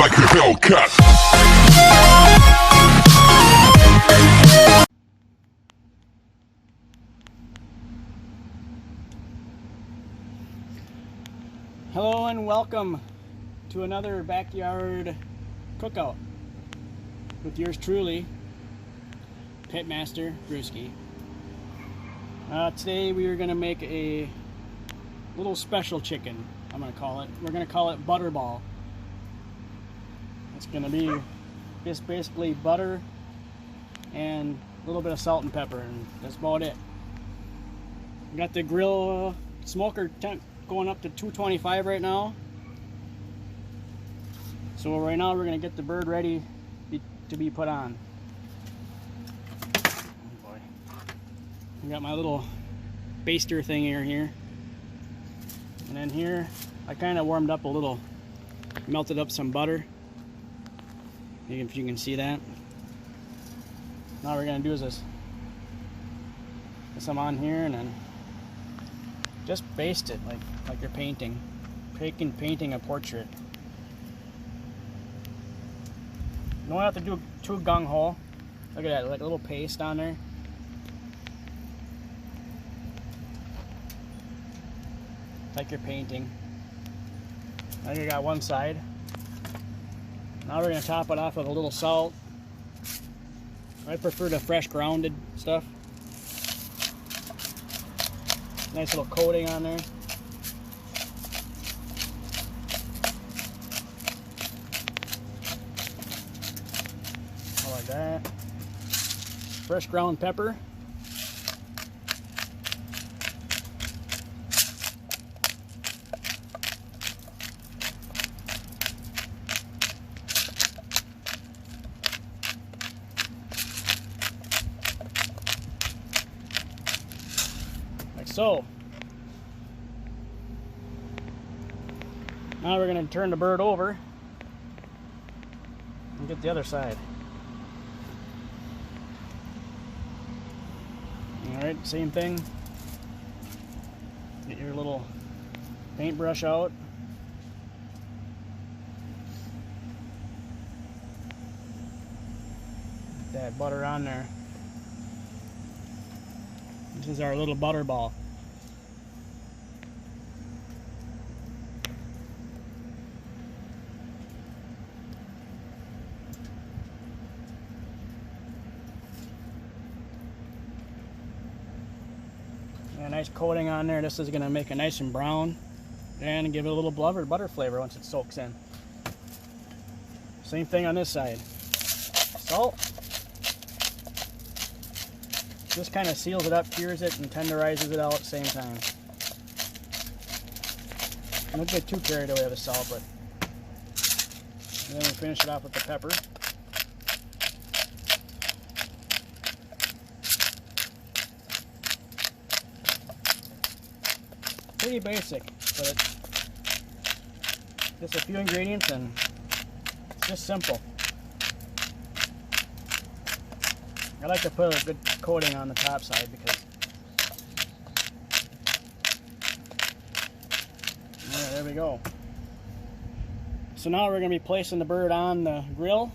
like a Hellcat. Hello and welcome to another backyard cookout with yours truly, Pitmaster Brewski. Today we are going to make a little special chicken, I'm going to call it. We're going to call it Butterball. It's going to be just basically butter and a little bit of salt and pepper, and that's about it. We got the grill smoker temp going up to 225 right now. So right now we're going to get the bird ready to be put on. Oh boy. I got my little baster thing here. And then here I kind of warmed up a little, melted up some butter. If you can see that. Now what we're going to do is this. Put some on here and then just baste it like you're painting a portrait. You don't have to do too gung-ho. Look at that, like a little paste on there. Like you're painting. Now you got one side. Now we're going to top it off with a little salt. I prefer the fresh grounded stuff. Nice little coating on there. Like that. Fresh ground pepper. Like so. Now we're going to turn the bird over and get the other side. Alright, same thing. Get your little paintbrush out. Get that butter on there. This is our little Butterball. A nice coating on there. This is going to make it nice and brown and give it a little butter flavor once it soaks in. Same thing on this side. Salt. This kind of seals it up, cures it, and tenderizes it all at the same time. Don't get too carried away with the salt, but and then we finish it off with the pepper. Pretty basic, but it's just a few ingredients and it's just simple. I like to put a good coating on the top side because there we go. So now we're going to be placing the bird on the grill,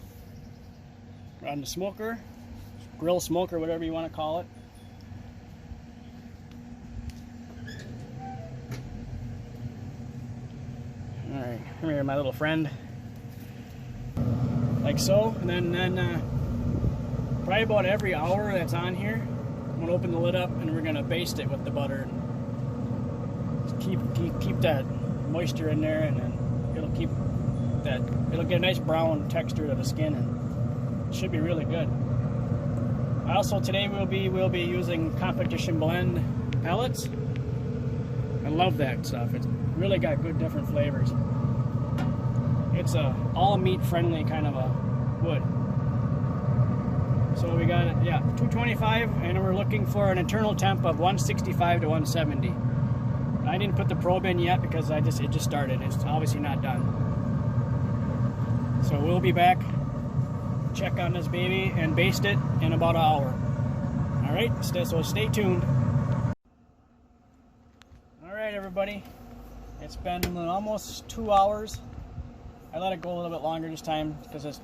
on the smoker, grill smoker, whatever you want to call it. Alright, come here, my little friend. Like so, and then probably about every hour that's on here, I'm going to open the lid up and we're going to baste it with the butter. Just keep that moisture in there, and then it'll get a nice brown texture to the skin, and it should be really good. Also today we'll be using competition blend pellets. I love that stuff. It's really got good different flavors. It's a all meat friendly kind of a wood. So we got it, yeah, 225, and we're looking for an internal temp of 165 to 170. I didn't put the probe in yet because it just started. It's obviously not done. So we'll be back, check on this baby, and baste it in about an hour. All right, so stay tuned. All right, everybody. It's been almost 2 hours I let it go a little bit longer this time because it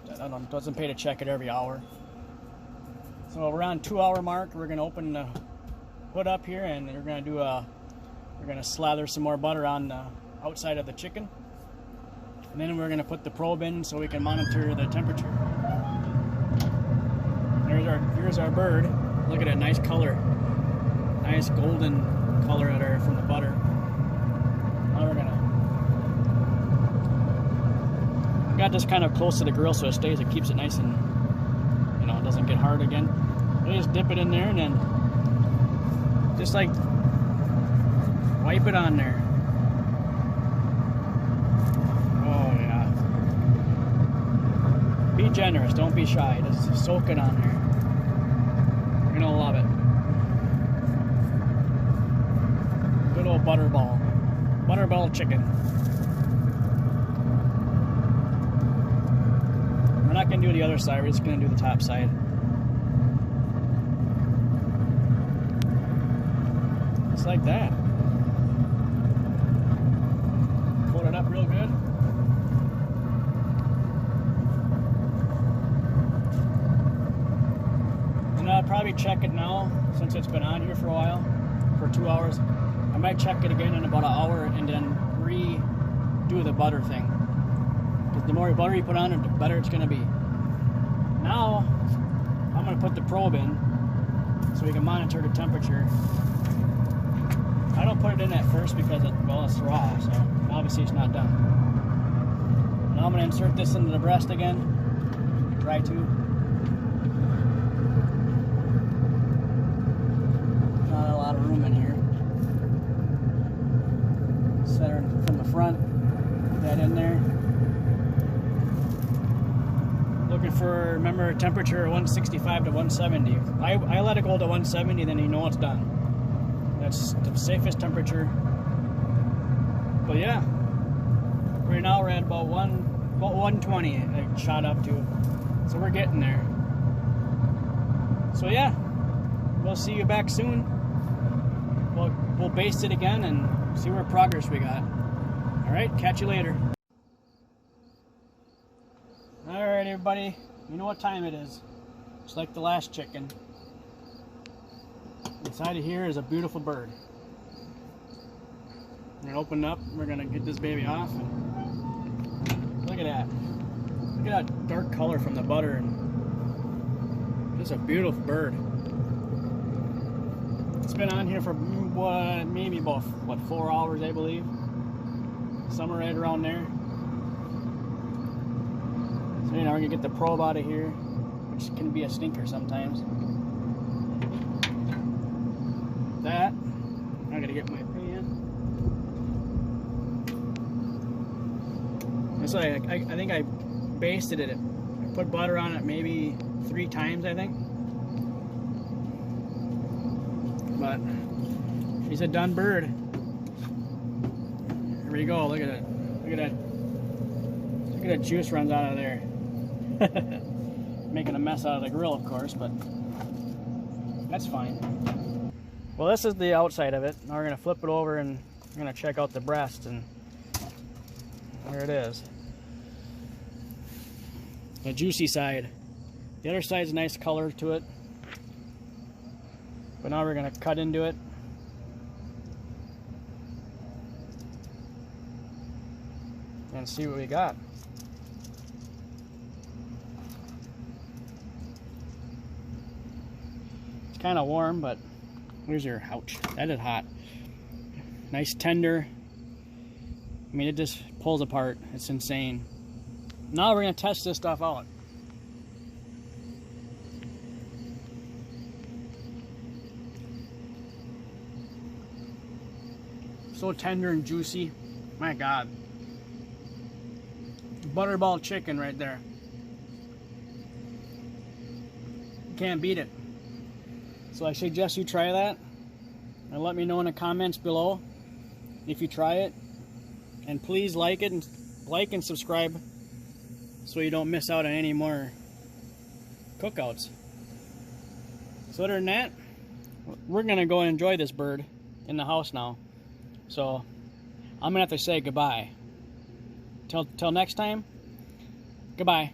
doesn't pay to check it every hour. So around 2 hour mark, we're gonna open the hood up here, and we're gonna slather some more butter on the outside of the chicken, and then we're gonna put the probe in so we can monitor the temperature. Here's our bird. Look at that nice color, nice golden color from the butter. Now I got this kind of close to the grill so it keeps it nice and, you know, it doesn't get hard again. We just dip it in there and then just like wipe it on there. Oh yeah. Be generous, don't be shy. Just soak it on there. You're gonna love it. Good old Butterball. Butterball chicken. We're not gonna do the other side, we're just gonna do the top side. Just like that. Coat it up real good. And I'll probably check it now, since it's been on here for a while, for 2 hours. I might check it again in about an hour and then redo the butter thing. Because the more butter you put on it, the better it's gonna be. Now, I'm gonna put the probe in so we can monitor the temperature. I don't put it in at first because it's raw, so obviously it's not done. Now I'm gonna insert this into the breast again. Try to. Not a lot of room in here. Set her from the front, put that in there. Looking for, remember, a temperature of 165 to 170. I let it go to 170, then you know it's done. That's the safest temperature. But yeah, right now we're at about 120. It shot up to, so we're getting there. So yeah, we'll see you back soon. We'll baste it again and see what progress we got. All right, catch you later. All right, everybody, you know what time it is. Just like the last chicken. Inside of here is a beautiful bird. We're gonna open it up. We're gonna get this baby off. And look at that. Look at that dark color from the butter. And just a beautiful bird. It's been on here for maybe about 4 hours, I believe. Somewhere right around there. So, you know, we're gonna get the probe out of here, which can be a stinker sometimes. That. I gotta get my pan. So I think I basted it. I put butter on it maybe 3 times, I think. But she's a done bird. Here we go. Look at it. Look at that. Look at that juice runs out of there. Making a mess out of the grill, of course, but that's fine. Well, this is the outside of it. Now we're gonna flip it over and we're gonna check out the breast, and there it is. The juicy side. The other side's a nice color to it. But now we're gonna cut into it. And see what we got. It's kind of warm, but where's your, ouch, that is hot. Nice tender. I mean, it just pulls apart. It's insane. Now we're gonna test this stuff out. So tender and juicy. My God. Butterball chicken right there. You can't beat it. So I suggest you try that. And let me know in the comments below if you try it. And please like it and subscribe so you don't miss out on any more cookouts. So other than that, we're gonna go and enjoy this bird in the house now. So I'm gonna have to say goodbye. Till next time, Goodbye.